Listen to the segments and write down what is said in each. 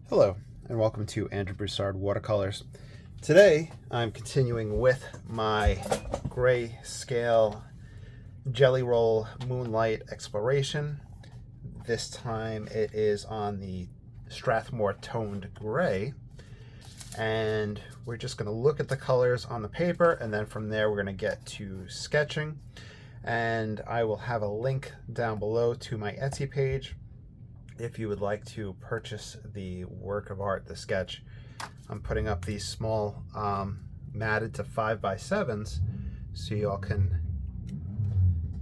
Hello, and welcome to Andrew Broussard Watercolors. Today, I'm continuing with my grayscale Jelly Roll Moonlight exploration. This time it is on the Strathmore Toned Gray, and we're just going to look at the colors on the paper, and then from there we're going to get to sketching. And I will have a link down below to my Etsy page if you would like to purchase the work of art, the sketch. I'm putting up these small matted to 5x7s so y'all can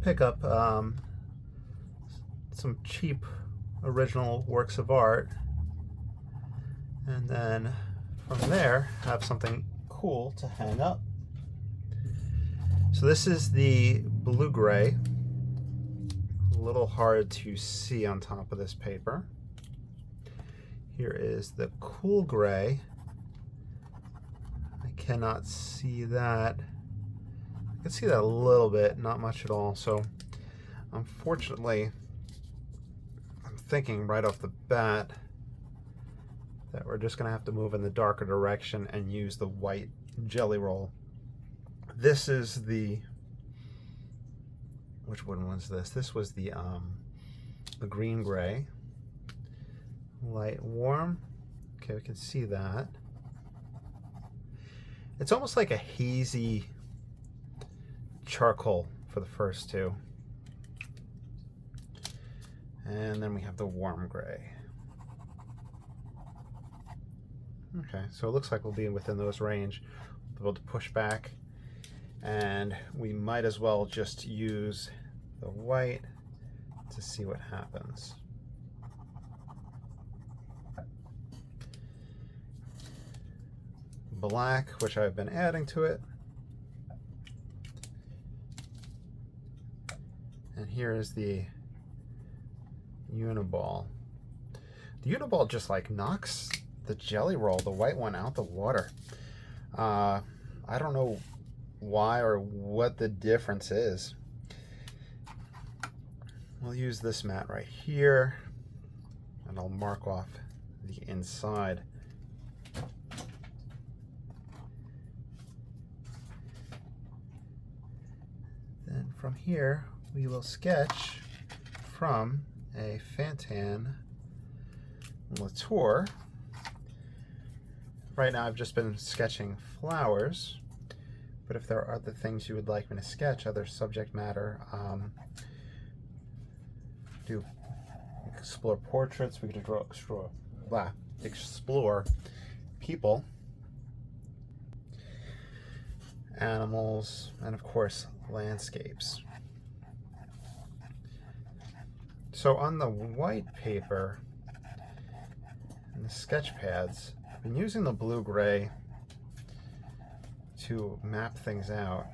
pick up some cheap original works of art, and then from there have something cool to hang up. So this is the blue gray. A little hard to see on top of this paper. Here is the cool gray. I cannot see that. I can see that a little bit, not much at all. So unfortunately, I'm thinking right off the bat that we're just going to have to move in the darker direction and use the white Jelly Roll. This is the, which one was this? This was the green gray. Light warm. Okay, we can see that. It's almost like a hazy charcoal for the first two. And then we have the warm gray. Okay, so it looks like we'll be within those range. We'll be able to push back, and we might as well just use the white to see what happens. Black, which I've been adding to it. And here is the Uniball. The Uniball just like knocks the Jelly Roll, the white one, out the water. I don't know why or what the difference is. We'll use this mat right here, and I'll mark off the inside. Then from here, we will sketch from a Fantin Latour. Right now I've just been sketching flowers, but if there are other things you would like me to sketch, other subject matter, do explore portraits, we could explore people, animals, and of course landscapes. So on the white paper and the sketch pads, I've been using the blue gray to map things out.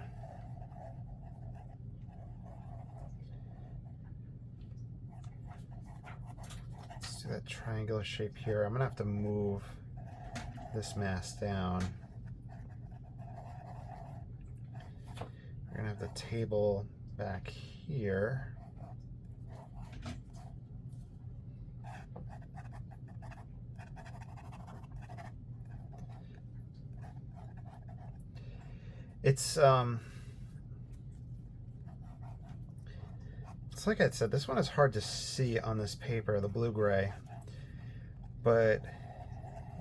Let's do that triangular shape here. I'm gonna have to move this mass down. We're gonna have the table back here. It's like I said, this one is hard to see on this paper, the blue gray, but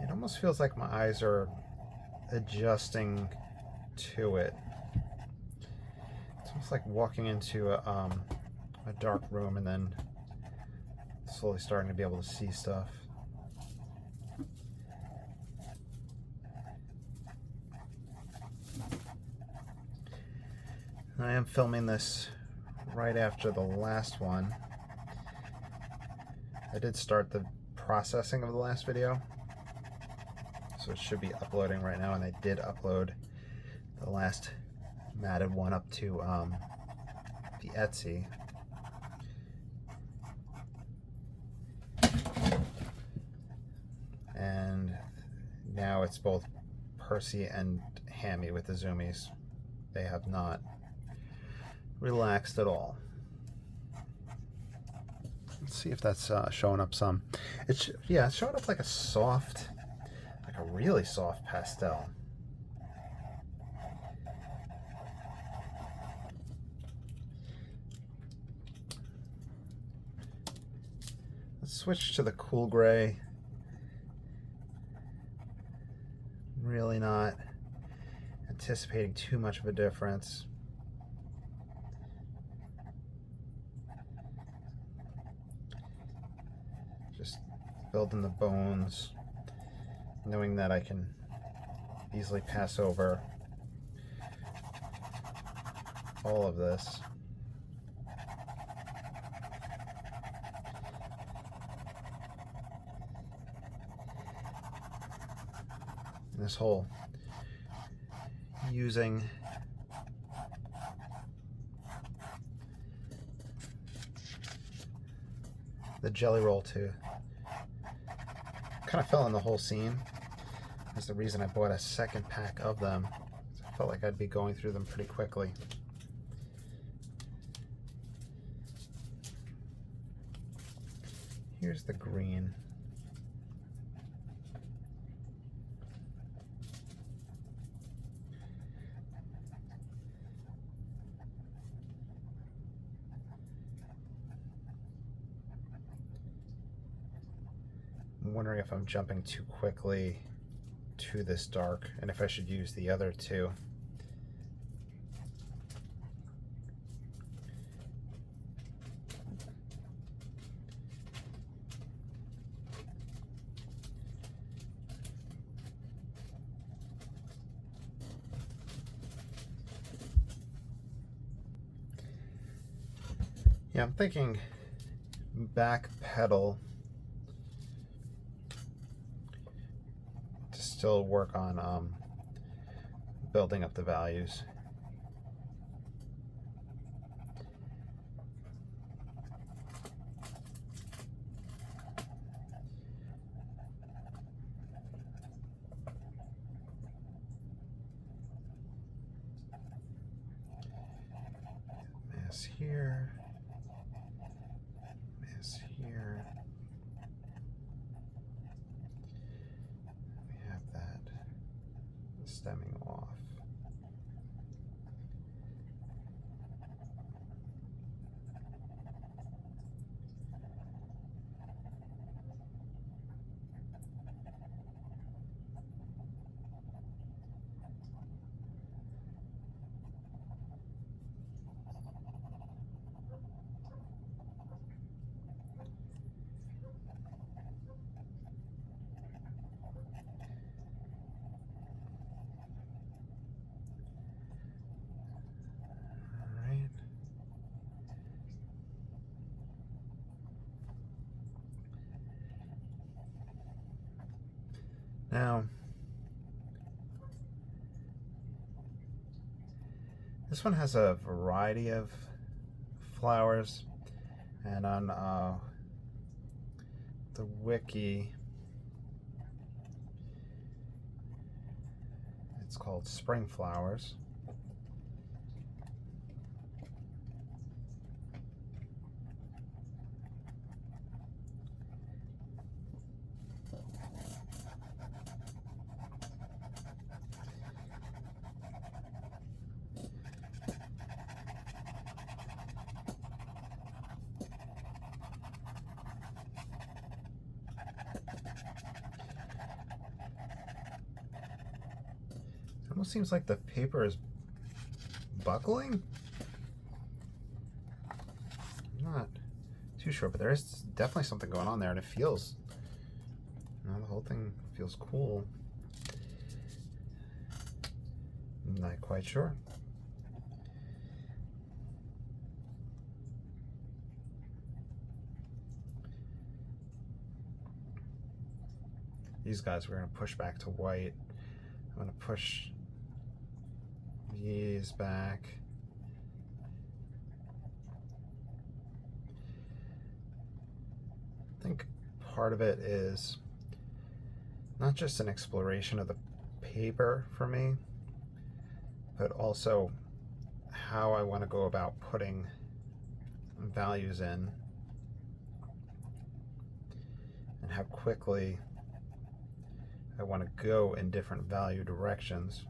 it almost feels like my eyes are adjusting to it. It's almost like walking into a dark room and then slowly starting to be able to see stuff. I am filming this right after the last one. I did start the processing of the last video, so it should be uploading right now, and I did upload the last matted one up to the Etsy. And now it's both Percy and Hammy with the zoomies. They have not relaxed at all. Let's see if that's showing up some. Yeah, it's showing up like a soft, like a really soft pastel. Let's switch to the cool gray. Really not anticipating too much of a difference. Just building the bones, knowing that I can easily pass over all of this. And this whole using the jelly roll to kind of fill in the whole scene is the reason I bought a second pack of them. I felt like I'd be going through them pretty quickly. Here's the green. I'm wondering if I'm jumping too quickly to this dark and if I should use the other two. Yeah, I'm thinking back pedal to still work on building up the values. Mass here. Mass here. We have that stemming off. Now, this one has a variety of flowers, and on the wiki, it's called Spring Flowers. It almost seems like the paper is buckling. I'm not too sure, but there is definitely something going on there, and it feels, you know, the whole thing feels cool. I'm not quite sure. These guys we're going to push back to white. I'm going to push these back. I think part of it is not just an exploration of the paper for me, but also how I want to go about putting values in. and how quickly I want to go in different value directions.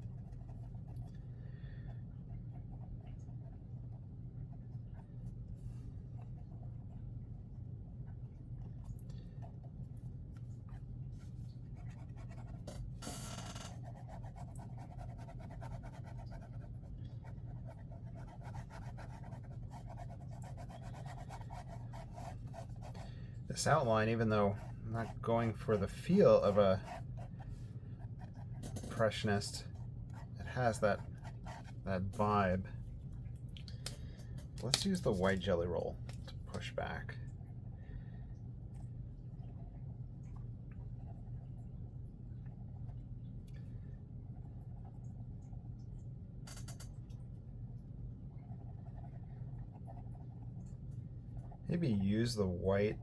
This outline, even though I'm not going for the feel of a impressionist, it has that vibe. Let's use the white jelly roll to push back. Maybe use the white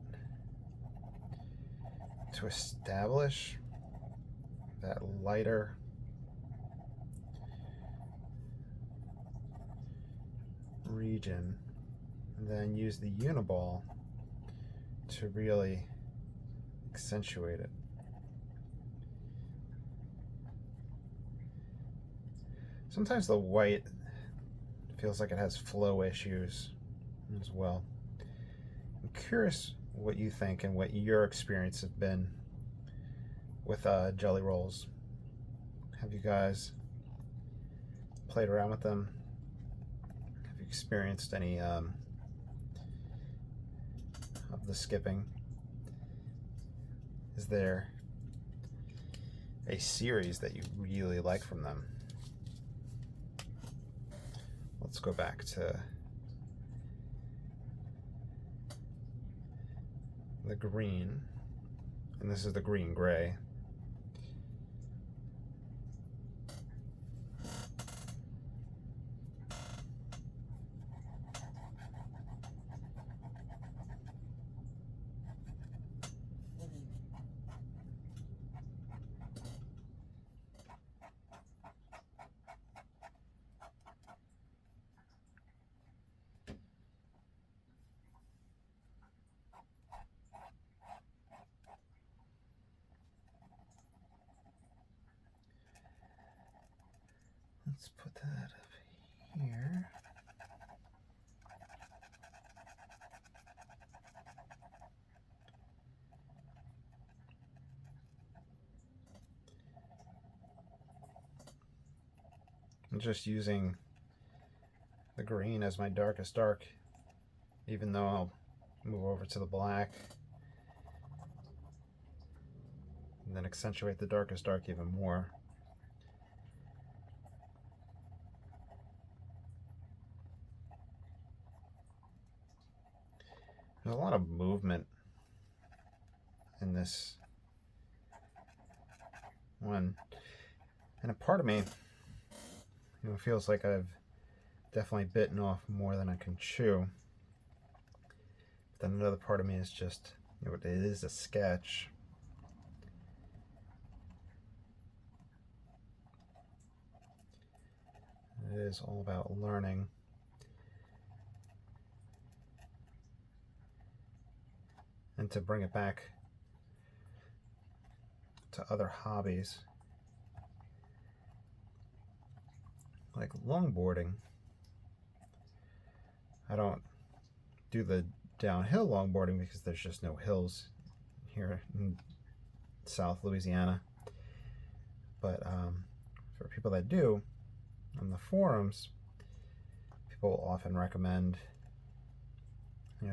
to establish that lighter region, and then use the uniball to really accentuate it. Sometimes the white feels like it has flow issues as well. I'm curious what you think and what your experience has been with jelly rolls. Have you guys played around with them? Have you experienced any of the skipping? Is there a series that you really like from them? Let's go back to the green, and this is the green gray. Let's put that up here. I'm just using the green as my darkest dark, even though I'll move over to the black and then accentuate the darkest dark even more. There's a lot of movement in this one, and a part of me, feels like I've definitely bitten off more than I can chew. But then another part of me is just, it is a sketch. It is all about learning. And to bring it back to other hobbies, like longboarding. I don't do the downhill longboarding because there's just no hills here in South Louisiana. But for people that do, on the forums, people will often recommend,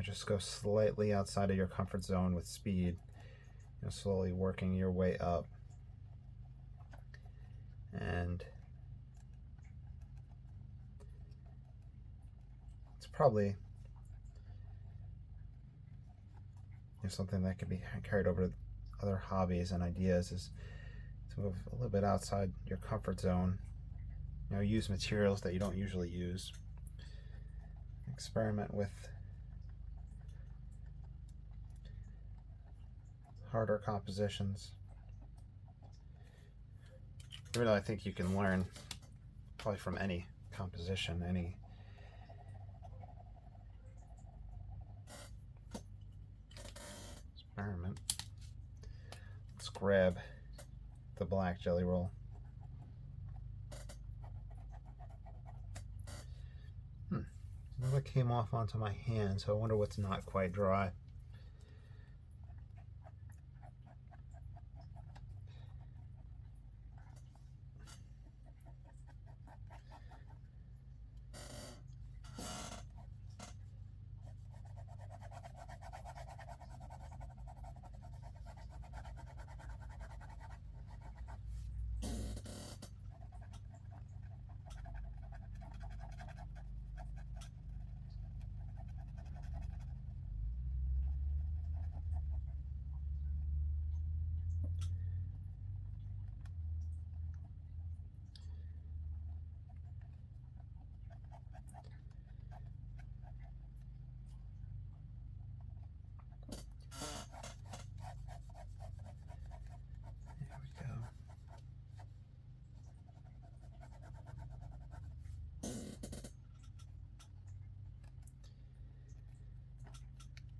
just go slightly outside of your comfort zone with speed, slowly working your way up. And it's probably something that could be carried over to other hobbies and ideas, is to move a little bit outside your comfort zone. Use materials that you don't usually use. Experiment with harder compositions. Even though I think you can learn probably from any composition, any experiment. grab the black jelly roll. Well, it came off onto my hand, so I wonder what's not quite dry.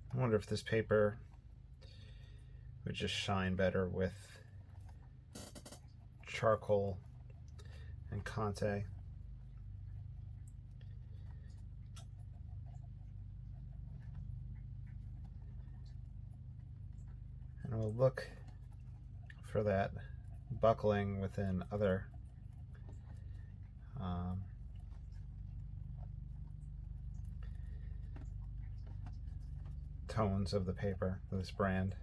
I wonder if this paper would just shine better with charcoal and Conte. And we'll look for that buckling within other tones of the paper of this brand.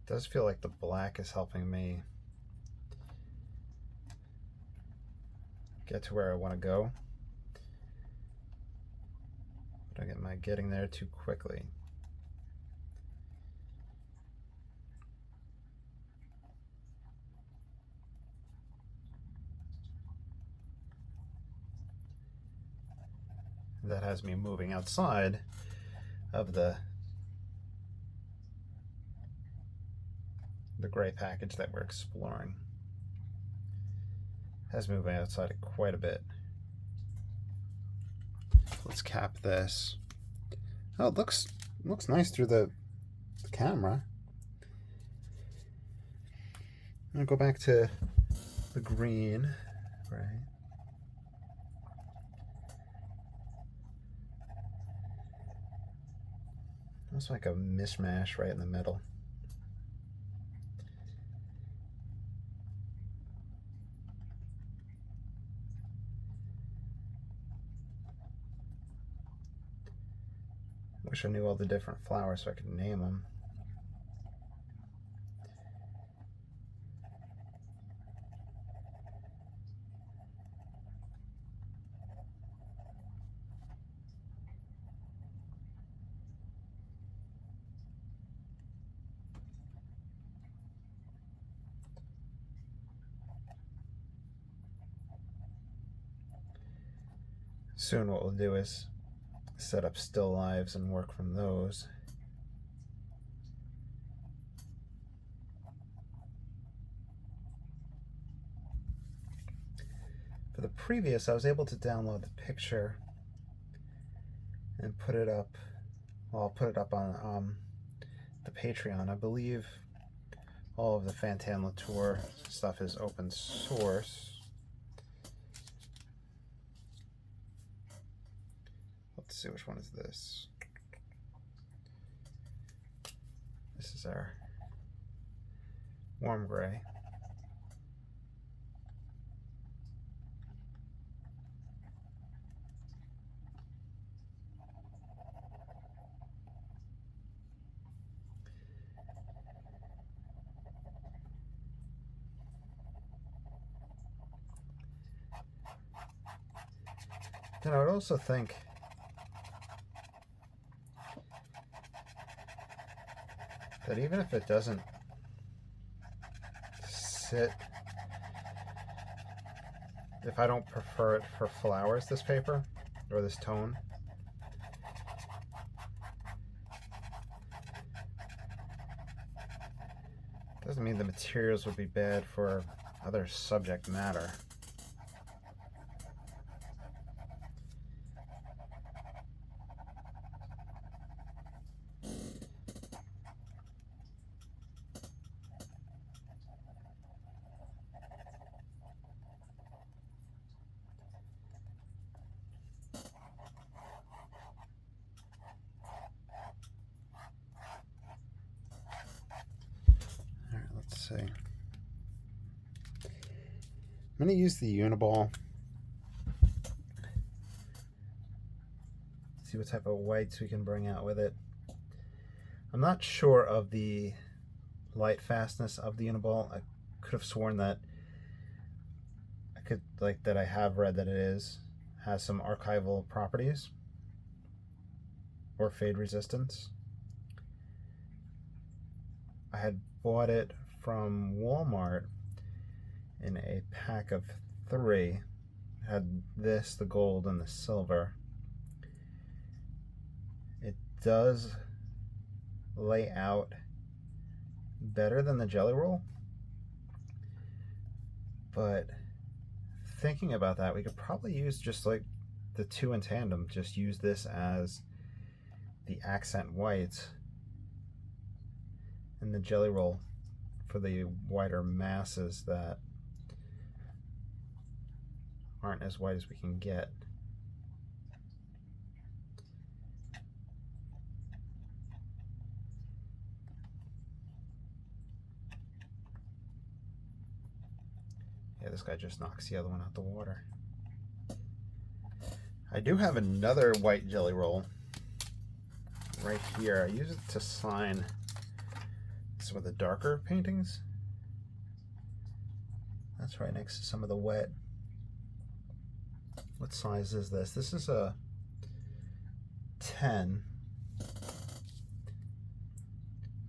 It does feel like the black is helping me get to where I want to go. But am I getting there too quickly? That has me moving outside of the gray package that we're exploring. Has me moving outside it quite a bit. Let's cap this. Oh, it looks nice through the camera. I'm gonna go back to the green, right? Almost like a mishmash right in the middle. Wish I knew all the different flowers so I could name them. Soon what we'll do is set up still lives and work from those. For the previous, I was able to download the picture and put it up. Well, I'll put it up on the Patreon. I believe all of the Fantin Latour stuff is open source. Let's see, which one is this? This is our warm gray. Then I would also think that even if it doesn't sit, if I don't prefer it for flowers, this paper, or this tone, doesn't mean the materials would be bad for other subject matter. going to use the Uniball. See what type of whites we can bring out with it. I'm not sure of the light fastness of the Uniball. I could have sworn that I have read that has some archival properties or fade resistance. I had bought it from Walmart in a pack of 3. It had this, the gold, and the silver. It does lay out better than the Jelly Roll, but thinking about that, we could probably use just like the 2 in tandem, just use this as the accent whites and the Jelly Roll for the wider masses that aren't as white as we can get. Yeah, this guy just knocks the other one out the water. I do have another white Jelly Roll right here. I use it to sign some of the darker paintings. That's right next to some of the wet. What size is this? This is a 10.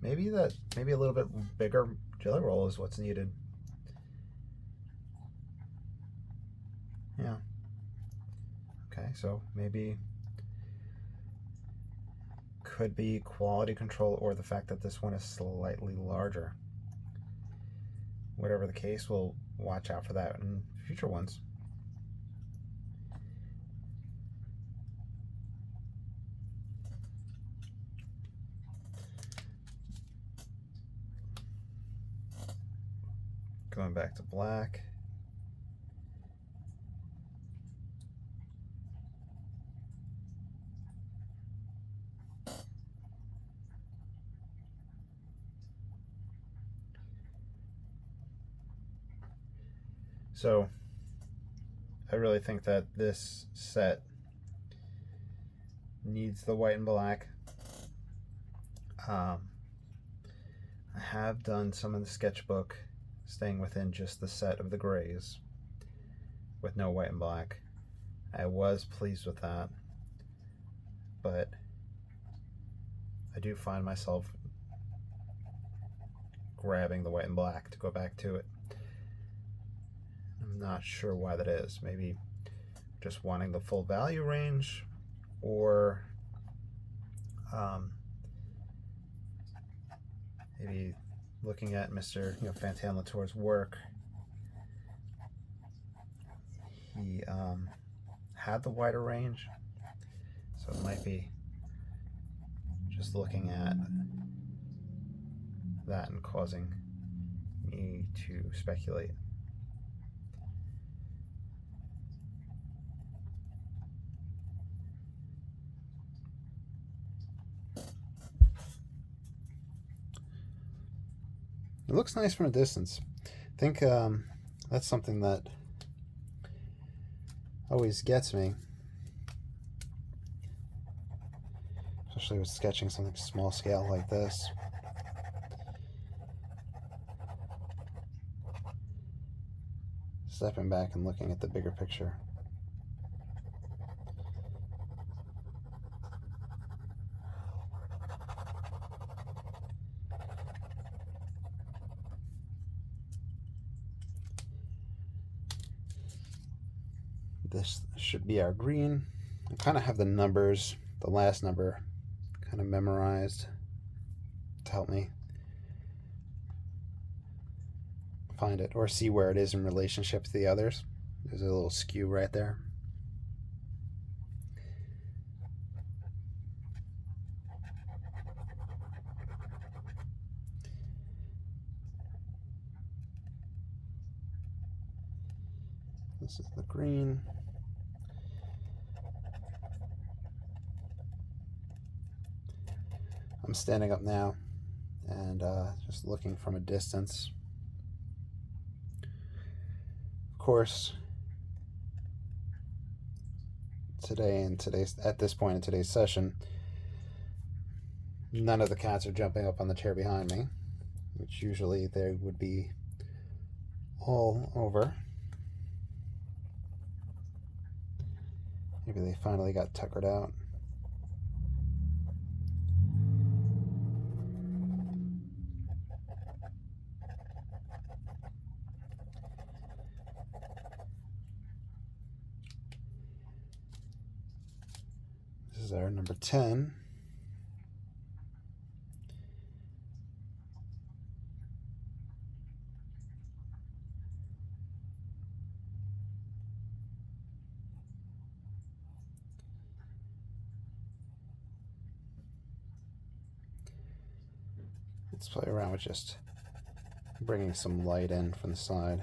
Maybe a little bit bigger Jelly Roll is what's needed. Yeah. Okay, so maybe could be quality control or the fact that this one is slightly larger. Whatever the case, we'll watch out for that in future ones. Going back to black. So I really think that this set needs the white and black. I have done some in the sketchbook staying within just the set of the grays with no white and black. I was pleased with that, but I do find myself grabbing the white and black to go back to it. I'm not sure why that is. Maybe just wanting the full value range, or maybe looking at Mr. Fantin Latour's work. He had the wider range, so it might be just looking at that and causing me to speculate. It looks nice from a distance. I think that's something that always gets me, especially with sketching something small scale like this. Stepping back and looking at the bigger picture. This should be our green. I kind of have the numbers, the last number, kind of memorized to help me find it or see where it is in relationship to the others. There's a little skew right there. This is the green. I'm standing up now and just looking from a distance. Of course, at this point in today's session, none of the cats are jumping up on the chair behind me, which usually they would be all over. Maybe they finally got tuckered out. This is our number 10. Let's play around with just bringing some light in from the side.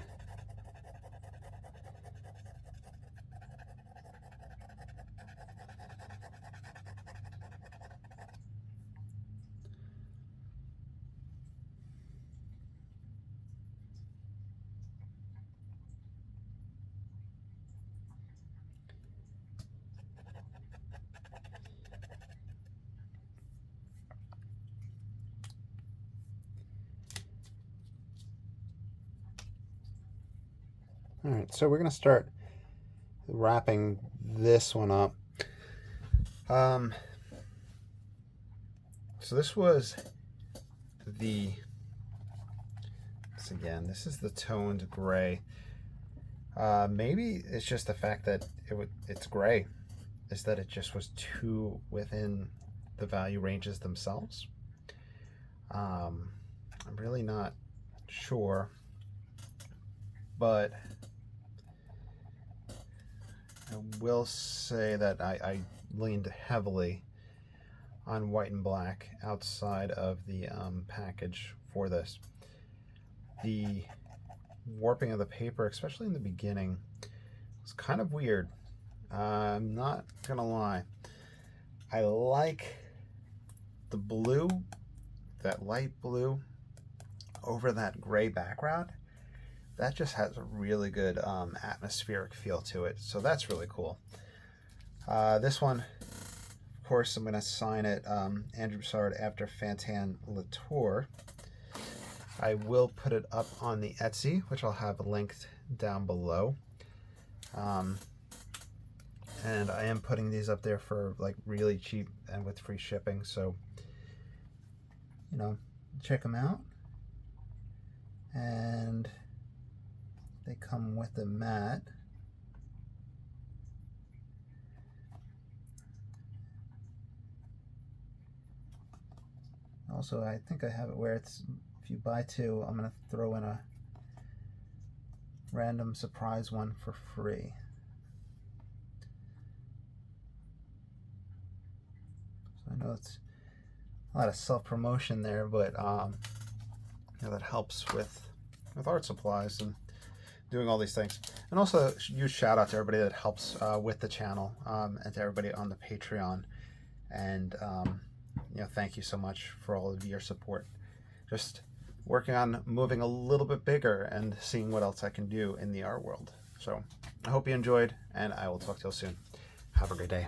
All right, so we're going to start wrapping this one up. So this was this is the toned gray. Maybe it's just the fact that it's gray, is that it just was too within the value ranges themselves. I'm really not sure, but I will say that I leaned heavily on white and black outside of the package for this. The warping of the paper, especially in the beginning, was kind of weird. I'm not gonna lie. I like the blue, that light blue over that gray background. That just has a really good atmospheric feel to it, so that's really cool. This one, of course, I'm going to sign it Andrew Broussard after Fantin Latour. I will put it up on the Etsy, which I'll have linked down below. And I am putting these up there for like really cheap and with free shipping, so check them out. And they come with a mat. Also, I think I have it where it's, if you buy two, I'm going to throw in a random surprise one for free. So I know it's a lot of self-promotion there, but that helps with art supplies and doing all these things. And also huge shout out to everybody that helps with the channel, and to everybody on the Patreon. And thank you so much for all of your support. Just working on moving a little bit bigger and seeing what else I can do in the art world. So I hope you enjoyed, and I will talk to you soon. Have a great day.